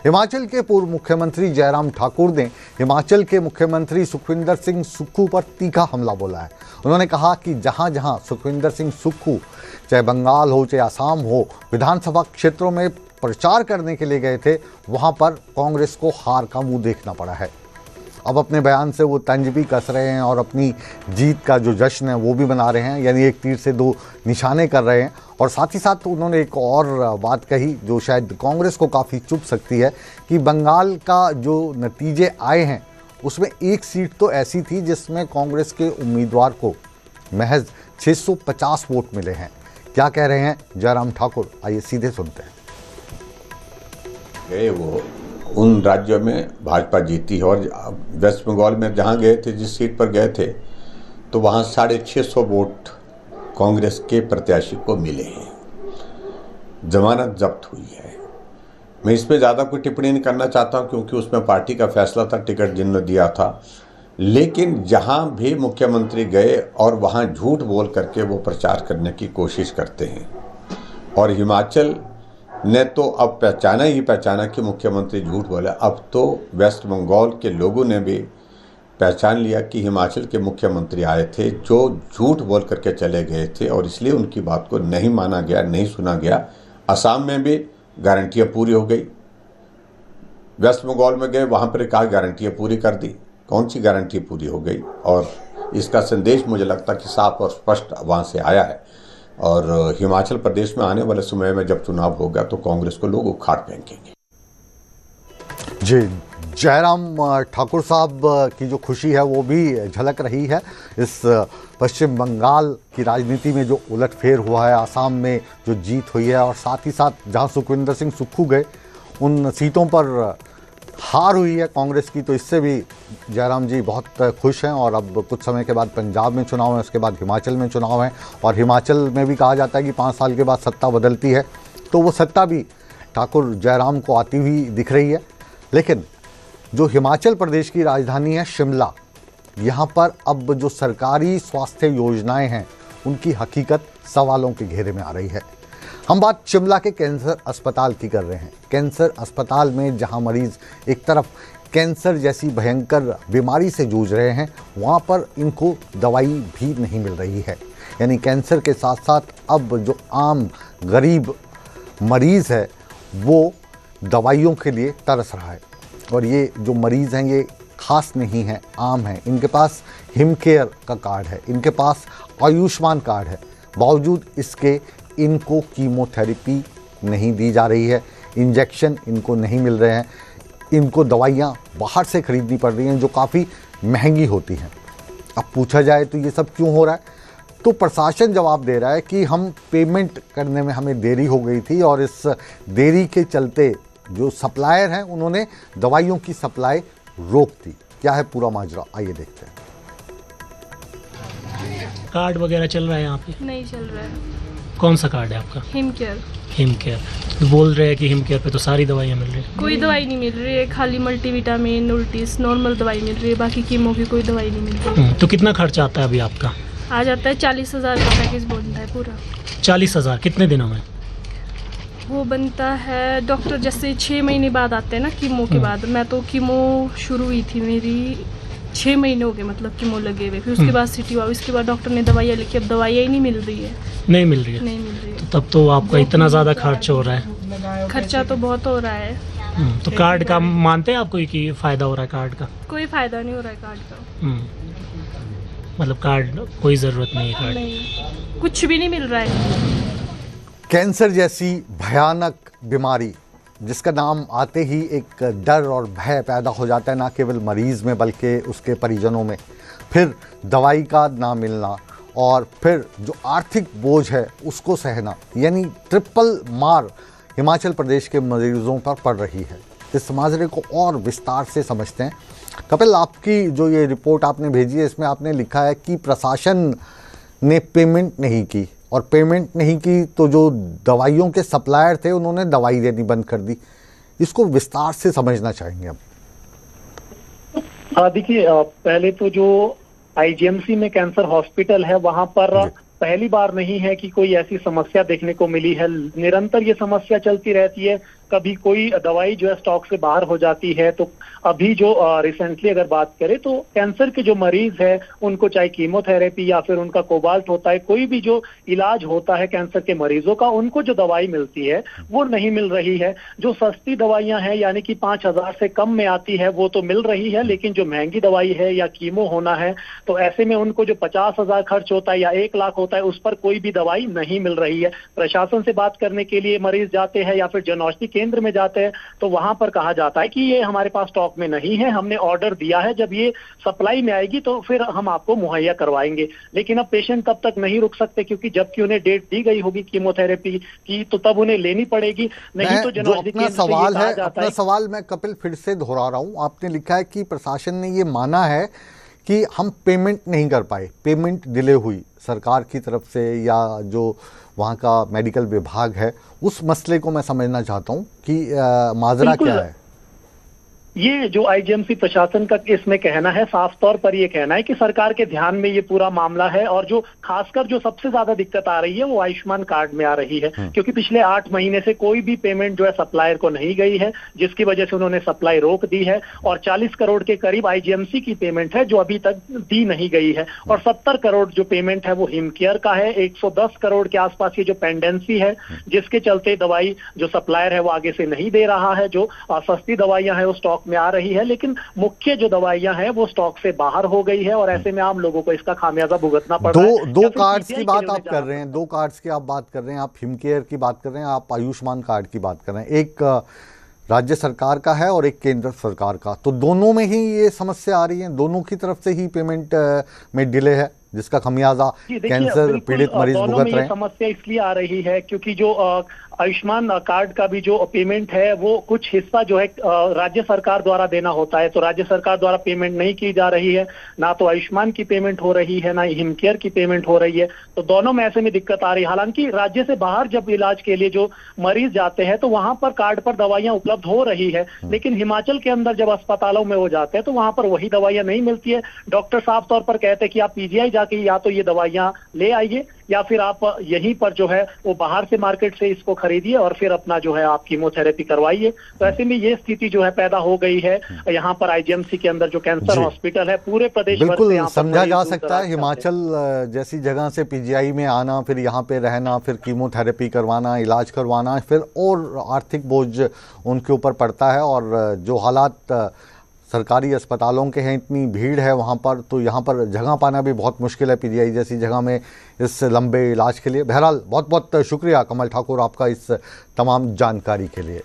हिमाचल के पूर्व मुख्यमंत्री जयराम ठाकुर ने हिमाचल के मुख्यमंत्री सुखविंदर सिंह सुक्खू पर तीखा हमला बोला है। उन्होंने कहा कि जहां जहां सुखविंदर सिंह सुक्खू, चाहे बंगाल हो चाहे आसाम हो, विधानसभा क्षेत्रों में प्रचार करने के लिए गए थे, वहां पर कांग्रेस को हार का मुंह देखना पड़ा है। अब अपने बयान से वो तंज भी कस रहे हैं और अपनी जीत का जो जश्न है वो भी मना रहे हैं, यानी एक तीर से दो निशाने कर रहे हैं। और साथ ही साथ उन्होंने एक और बात कही जो शायद कांग्रेस को काफ़ी चुभ सकती है कि बंगाल का जो नतीजे आए हैं उसमें एक सीट तो ऐसी थी जिसमें कांग्रेस के उम्मीदवार को महज 650 वोट मिले हैं। क्या कह रहे हैं जयराम ठाकुर, आइए सीधे सुनते हैं। वो उन राज्यों में भाजपा जीती है और वेस्ट बंगाल में जहाँ गए थे, जिस सीट पर गए थे, तो वहाँ 650 वोट कांग्रेस के प्रत्याशी को मिले हैं। जमानत जब्त हुई है। मैं इसमें ज़्यादा कोई टिप्पणी नहीं करना चाहता हूँ क्योंकि उसमें पार्टी का फैसला था, टिकट जिन्होंने दिया था। लेकिन जहाँ भी मुख्यमंत्री गए और वहाँ झूठ बोल करके वो प्रचार करने की कोशिश करते हैं। और हिमाचल ने तो अब पहचाना कि मुख्यमंत्री झूठ बोला। अब तो वेस्ट बंगाल के लोगों ने भी पहचान लिया कि हिमाचल के मुख्यमंत्री आए थे जो झूठ बोल करके चले गए थे और इसलिए उनकी बात को नहीं माना गया, नहीं सुना गया। असम में भी गारंटियाँ पूरी हो गई। वेस्ट बंगाल में गए, वहाँ पर कहा गारंटियाँ पूरी कर दी। कौन सी गारंटी पूरी हो गई? और इसका संदेश मुझे लगता कि साफ और स्पष्ट वहाँ से आया है। और हिमाचल प्रदेश में आने वाले समय में जब चुनाव होगा तो कांग्रेस को लोग उखाड़ फेंकेंगे। जी, जयराम ठाकुर साहब की जो खुशी है वो भी झलक रही है इस पश्चिम बंगाल की राजनीति में जो उलटफेर हुआ है, आसाम में जो जीत हुई है और साथ ही साथ जहां सुखविंदर सिंह सुक्खू गए उन सीटों पर हार हुई है कांग्रेस की, तो इससे भी जयराम जी बहुत खुश हैं। और अब कुछ समय के बाद पंजाब में चुनाव है, उसके बाद हिमाचल में चुनाव है और हिमाचल में भी कहा जाता है कि 5 साल के बाद सत्ता बदलती है, तो वो सत्ता भी ठाकुर जयराम को आती हुई दिख रही है। लेकिन जो हिमाचल प्रदेश की राजधानी है शिमला, यहाँ पर अब जो सरकारी स्वास्थ्य योजनाएं हैं उनकी हकीकत सवालों के घेरे में आ रही है। हम बात शिमला के कैंसर अस्पताल की कर रहे हैं। कैंसर अस्पताल में जहां मरीज एक तरफ कैंसर जैसी भयंकर बीमारी से जूझ रहे हैं, वहां पर इनको दवाई भी नहीं मिल रही है। यानी कैंसर के साथ साथ अब जो आम गरीब मरीज़ है वो दवाइयों के लिए तरस रहा है। और ये जो मरीज़ हैं ये खास नहीं है, आम हैं। इनके पास हिमकेयर का कार्ड है, इनके पास आयुष्मान कार्ड है, बावजूद इसके इनको कीमोथेरेपी नहीं दी जा रही है, इंजेक्शन इनको नहीं मिल रहे हैं, इनको दवाइयाँ बाहर से खरीदनी पड़ रही हैं जो काफ़ी महंगी होती हैं। अब पूछा जाए तो ये सब क्यों हो रहा है, तो प्रशासन जवाब दे रहा है कि हम पेमेंट करने में हमें देरी हो गई थी और इस देरी के चलते जो सप्लायर हैं उन्होंने दवाइयों की सप्लाई रोक दी। क्या है पूरा माजरा, आइए देखते हैं। कार्ड वगैरह चल रहा है यहाँ पे? नहीं चल रहा है। कौन सा कार्ड है आपका? हिमकेयर। हिमकेयर बोल रहे हैं कि हिमकेयर पे तो सारी दवाइयाँ मिल रही है। कोई दवाई नहीं मिल रही है, खाली मल्टीविटामिन, उल्टीस, नॉर्मल दवाई मिल रही है, बाकी कीमो की कोई दवाई नहीं मिल रही है। तो कितना खर्चा आता है अभी आपका? आ जाता है 40,000 का पैकेज बनता है पूरा। 40,000 कितने दिनों में? वो बनता है डॉक्टर जैसे 6 महीने बाद आते हैं ना कीमो के बाद। मैं तो कीमो शुरू हुई थी मेरी 6 महीने हो गए, मतलब कीमो लगे हुए। फिर उसके बाद सिटी हुआ, उसके बाद डॉक्टर ने दवाइयाँ लिखी, अब दवाइयाँ ही नहीं मिल रही है। नहीं मिल रही है? नहीं मिल रही है। तो तब तो आपका इतना ज़्यादा खर्च हो रहा है। खर्चा तो बहुत हो रहा है। तो कार्ड का मानते हैं आप कोई कि फ़ायदा हो रहा है कार्ड का? कोई फ़ायदा नहीं हो रहा है कार्ड का। मतलब कार्ड कोई ज़रूरत नहीं है कार्ड? नहीं, कुछ भी नहीं मिल रहा है। कैंसर जैसी भयानक बीमारी जिसका नाम आते ही एक डर और भय पैदा हो जाता है, ना केवल मरीज़ में बल्कि उसके परिजनों में। फिर दवाई का ना मिलना और फिर जो आर्थिक बोझ है उसको सहना, यानी ट्रिपल मार हिमाचल प्रदेश के मरीजों पर पड़ रही है। इस माजरे को और विस्तार से समझते हैं। कपिल, आपकी जो ये रिपोर्ट आपने भेजी है इसमें आपने लिखा है कि प्रशासन ने पेमेंट नहीं की, और पेमेंट नहीं की तो जो दवाइयों के सप्लायर थे उन्होंने दवाई देनी बंद कर दी। इसको विस्तार से समझना चाहेंगे अब। देखिए, पहले तो जो आईजीएमसी में कैंसर हॉस्पिटल है वहां पर पहली बार नहीं है कि कोई ऐसी समस्या देखने को मिली है। निरंतर ये समस्या चलती रहती है। कभी कोई दवाई जो है स्टॉक से बाहर हो जाती है। तो अभी जो रिसेंटली अगर बात करें तो कैंसर के जो मरीज है उनको चाहे कीमोथेरेपी या फिर उनका कोबाल्ट होता है, कोई भी जो इलाज होता है कैंसर के मरीजों का, उनको जो दवाई मिलती है वो नहीं मिल रही है। जो सस्ती दवाइयां हैं यानी कि 5,000 से कम में आती है वो तो मिल रही है, लेकिन जो महंगी दवाई है या कीमो होना है तो ऐसे में उनको जो 50,000 खर्च होता है या 1 लाख होता है उस पर कोई भी दवाई नहीं मिल रही है। प्रशासन से बात करने के लिए मरीज जाते हैं या फिर जन औषधि केंद्र में जाते हैं तो वहां पर कहा जाता है कि ये हमारे पास स्टॉक में नहीं है, हमने ऑर्डर दिया है, जब ये सप्लाई में आएगी तो फिर हम आपको मुहैया करवाएंगे। लेकिन अब पेशेंट तब तक नहीं रुक सकते क्योंकि जबकि उन्हें डेट दी गई होगी कीमोथेरेपी की तो तब उन्हें लेनी पड़ेगी, नहीं तो जन औषधि केंद्र से ये कहा जाता है। सवाल मैं कपिल फिर से दोहरा रहा हूं, आपने लिखा है कि प्रशासन ने ये माना है कि हम पेमेंट नहीं कर पाए, पेमेंट डिले हुई सरकार की तरफ से या जो वहाँ का मेडिकल विभाग है, उस मसले को मैं समझना चाहता हूँ कि माजरा क्या है। ये जो आईजीएमसी प्रशासन का इसमें कहना है, साफ तौर पर ये कहना है कि सरकार के ध्यान में ये पूरा मामला है और जो खासकर जो सबसे ज्यादा दिक्कत आ रही है वो आयुष्मान कार्ड में आ रही है, क्योंकि पिछले 8 महीने से कोई भी पेमेंट जो है सप्लायर को नहीं गई है, जिसकी वजह से उन्होंने सप्लाई रोक दी है और 40 करोड़ के करीब आईजीएमसी की पेमेंट है जो अभी तक दी नहीं गई है और 70 करोड़ जो पेमेंट है वो हिमकेयर का है। 110 करोड़ के आसपास की जो पेंडेंसी है जिसके चलते दवाई जो सप्लायर है वो आगे से नहीं दे रहा है। जो सस्ती दवाइयां है वो स्टॉक में आ रही है, लेकिन मुख्य जो दवाइयां हैं वो स्टॉक से बाहर हो गई है और ऐसे में आम लोगों को इसका खामियाजा भुगतना पड़ रहा है। दो कार्ड्स की बात आप कर रहे हैं, 2 कार्ड्स की आप बात कर रहे हैं, आप हिमकेयर की बात कर रहे हैं, आप आयुष्मान कार्ड की बात कर रहे हैं। एक राज्य सरकार का है और एक केंद्र सरकार का, तो दोनों में ही ये समस्या आ रही है, दोनों की तरफ से ही पेमेंट में डिले है जिसका खमियाजा कैंसर पीड़ित मरीज भुगत रहे हैं। समस्या इसलिए आ रही है क्योंकि जो आयुष्मान कार्ड का भी जो पेमेंट है वो कुछ हिस्सा जो है राज्य सरकार द्वारा देना होता है, तो राज्य सरकार द्वारा पेमेंट नहीं की जा रही है, ना तो आयुष्मान की पेमेंट हो रही है ना हिमकेयर की पेमेंट हो रही है, तो दोनों में ऐसे में दिक्कत आ रही है। हालांकि राज्य से बाहर जब इलाज के लिए जो मरीज जाते हैं तो वहां पर कार्ड पर दवाइयां उपलब्ध हो रही है, लेकिन हिमाचल के अंदर जब अस्पतालों में वो जाते हैं तो वहां पर वही दवाइयां नहीं मिलती है। डॉक्टर साफ तौर पर कहते हैं कि आप पीजीआई जाके या तो ये दवाइयां ले आइए या फिर आप यहीं पर जो है वो बाहर से मार्केट से इसको खरीदिए और फिर अपना जो है आप कीमोथेरेपी करवाइए। तो ऐसे में ये स्थिति जो है पैदा हो गई है यहाँ पर आईजीएमसी के अंदर जो कैंसर हॉस्पिटल है पूरे प्रदेश भर से। बिल्कुल समझा जा सकता है, हिमाचल जैसी जगह से पीजीआई में आना, फिर यहाँ पे रहना, फिर कीमोथेरेपी करवाना, इलाज करवाना, फिर और आर्थिक बोझ उनके ऊपर पड़ता है। और जो हालात सरकारी अस्पतालों के हैं, इतनी भीड़ है वहाँ पर, तो यहाँ पर जगह पाना भी बहुत मुश्किल है पीजीआई जैसी जगह में इस लंबे इलाज के लिए। बहरहाल बहुत बहुत शुक्रिया कमल ठाकुर आपका इस तमाम जानकारी के लिए।